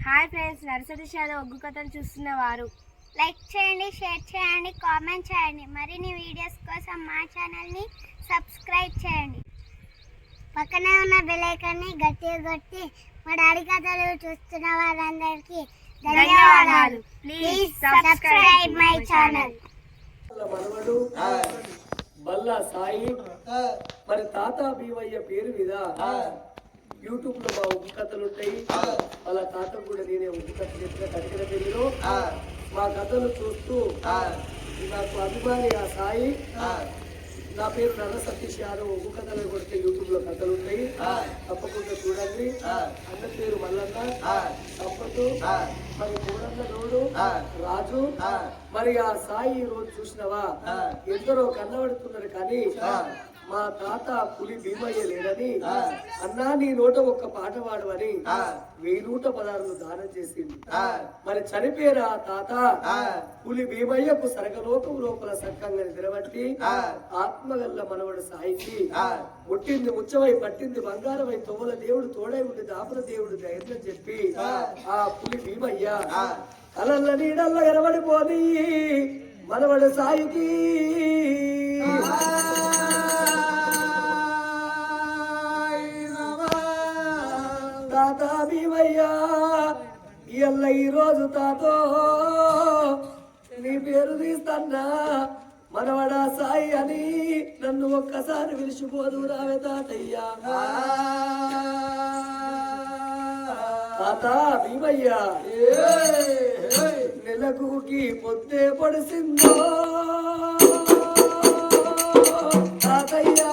Hi friends, nursery shallow ఒగ్గు కథలు చూస్తున్నవారు like చేయండి, share చేయండి, కామెంట్ చేయండి. మరిన్ని వీడియోస్ కోసం మా ఛానల్ని సబ్స్క్రైబ్ చేయండి. పక్కనే ఉన్న బెల్ ఐకాన్ని గట్టిగా కొట్టి మా డాడీ కథలు చూస్తున్న వారందరికీ ధన్యవాదాలు. Please subscribe my channel. మనవడు బల్లా సాయి మరి తాత భీమయ్య పేరు మీద యూట్యూబ్ లో మా ఉప్పు కథలు ఉంటాయి. వాళ్ళ తాతకు కూడా నేనే ఉప్పు కథలు చెప్పిన కడిగిన పెళ్లిలో మా కథలు చూస్తూ నాకు అభిమాని ఆ సాయి. నా పేరు నల్ల సతీష్ యాదవ్. ఉప్పు కథలు కొడితే యూట్యూబ్ లో కథలు ఉంటాయి, తప్పకుండా చూడండి. అన్న పేరు మల్లన్న సంపతు, మరి మూడన్న రోడ్డు రాజు. మరి ఆ సాయి ఈ రోజు చూసినవా ఎందరో కన్నబడుతున్నారు, కానీ మా తాత పులి భీమయ్య లేడని అన్నా నీ నోట ఒక్క పాట పాడవని 1016 దానం చేసింది. మరి చనిపోయిన ఆ తాత పులి భీమయ్యకు సరగలోకం లోపల సక్కంగా నిద్రబట్టి ఆత్మగల్ల మనవడు సాయికి ముట్టింది ముచ్చమై పట్టింది బంగారమై తోమల దేవుడు తోడై ఉండి దాపుల దేవుడు ధైర్యం చెప్పి ఆ పులి భీమయ్య కలల్ల నీడల్ల ఎరబడిపోని మనవడు సాయికి తాత భీమయ్యా ఇయ్యల్ల ఈరోజు తాతో నీ పేరు తీస్తన్నా మనవడా సాయి అని నన్ను ఒక్కసారి విలిచిపోదు రావే తాతయ్యా. తాత భీమయ్యా నెలకుకి పొద్దే పడిసిందో తాతయ్యా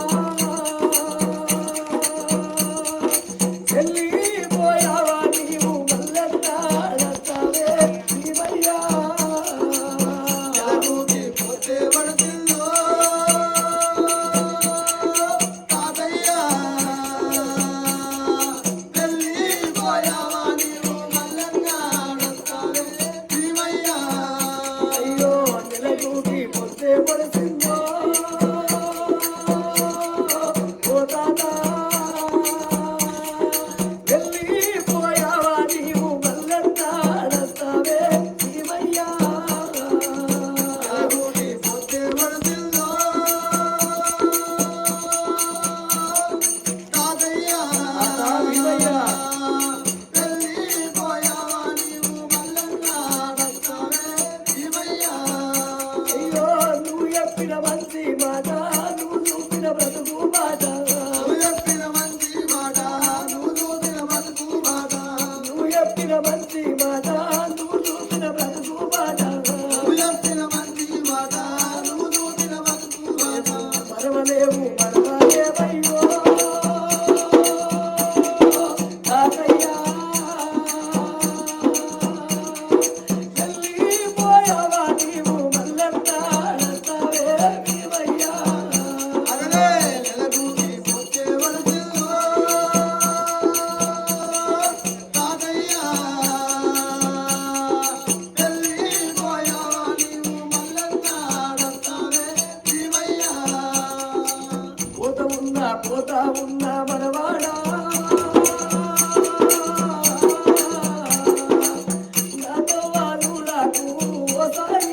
పోతా ఉన్నా మనవాడా నాతో వారు నాకు ఓసారి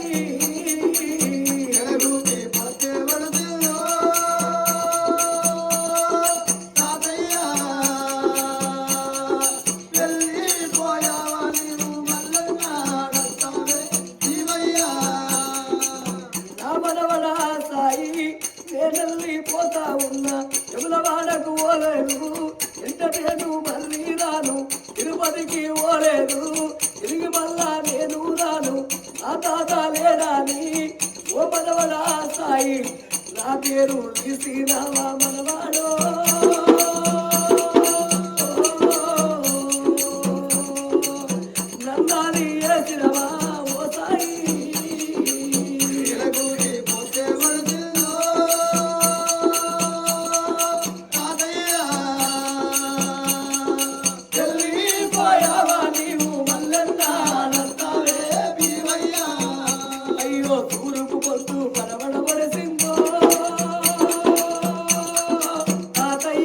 నా మనవడా సాయి నేనల్లి పోతా ఉన్నా యములవాడకు ఓలేదు, ఎంత పేరు మళ్ళీ రాను, తిరుపతికి ఓలేదు, తిరిగి మళ్ళా నేను రాను, ఆ తాత లేడాని ఓ మనవడా సాయి నా పేరు తీసినావా మనవాడో. నన్నాని వేసినవా ఓ సాయి తూరుపు పొద్దు పరవడబడిసిందో తాతయ్య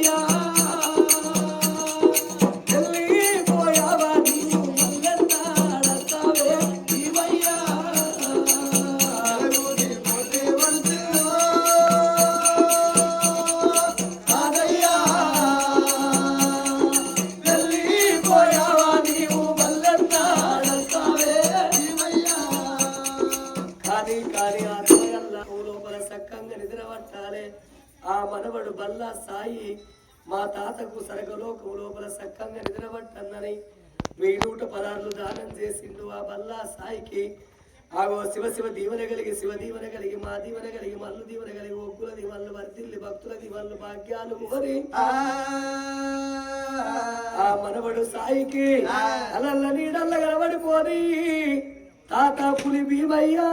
మనవడు బల్లా సాయి మా తాతకు సరగలోకం లోపల సక్కంగా నిద్రపట్టన్నని 1016 దానం చేసిండు. ఆ బల్లా సాయికి ఆగో శివ శివ దీవెన కలిగి శివ దీవెన కలిగి మా దీవెన కలిగి మల్లు దీవెన కలిగి ఒగ్గుల దీవెనలు వర్తిల్లి భక్తుల దీవెనలు భాగ్యాలు కోరి ఆ మనవడు సాయికి అలల్ల నీడల్ల కనబడిపోని తాత పులి భీమయ్యా